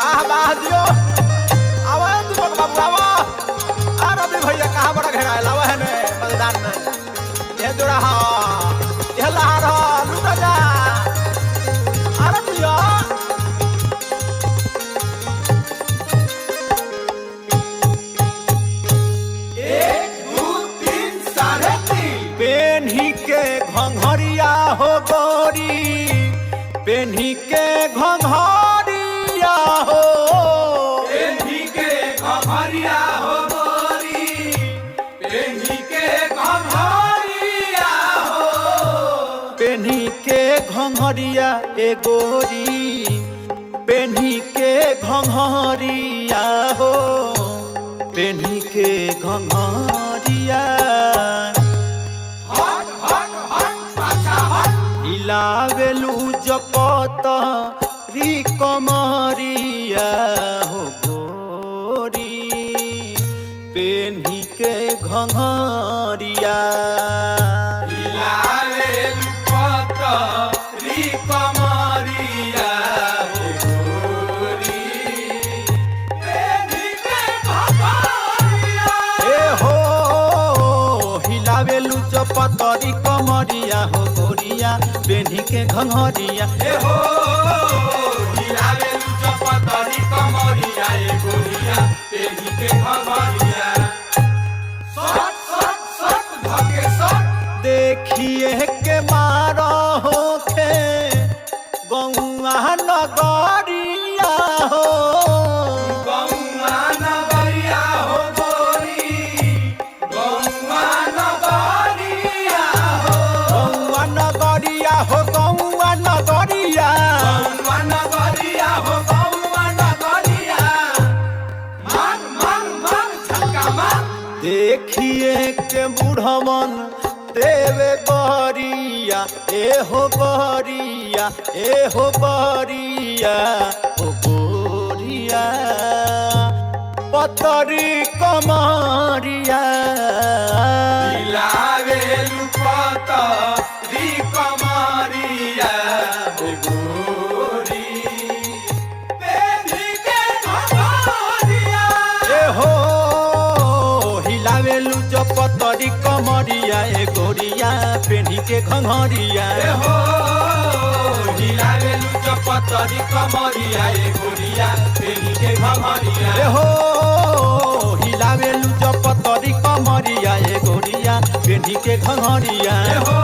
वाह वाह दियो आवाज दीपक बाबू आवा आ रवि भैया कहाँ बड़ा घेरायल आवा है ने मैदान में ये जोड़ा हा ये लहार हा लुटा जा आ रविया पेन्ही के घंघरिया हो गोरी पेन्ही के घंघरिया हो पेन्ही के घंघरिया हो गोरी पेन्ही के घंघरिया हो पेन्ही के घंघरिया ए गोरी पेन्ही के घंघरिया हो पेन्ही के घंघरिया लावेलू जपत री कमरिया हो गोरी पेन्ही के घंघरिया लावेलू जपत री कमरिया हो गोरी पेन्ही के घंघरिया ए हो हिलावेलू जपत री कमरिया हो गोरिया पेन्ही के घंघरिया ए हो हिलावेलू जपत री कमरिया ए गोरिया पेन्ही के घंघरिया सट सट सट धके सट देखिए के मारो होखे गौआ नगरिया हो गौआ नगरिया हो गोरी गौआ नगरिया हो गौआ नगरिया हो गौआ नगरिया गौआ नगरिया हो गौआ नगरिया मन मन मन झटका मन देखिए के बूढ़वन देवे बहरिया ए हो बहरिया ए हो बहरिया हो गोरिया पतरी कमरिया लावेलू पत री कमरिया हो गोरी पेन्ही के घंघरिया ए हो हिलावेलू जो पतरी कमरिया ए गोरिया पेन्ही के घंघरिया ए हो हिलावेलू जपत री कमरिया ए गोरिया पेन्ही के घंघरिया ए हो हिलावेलू जो पतरी कमरिया ए गोरिया पेन्ही के घंघरिया ए हो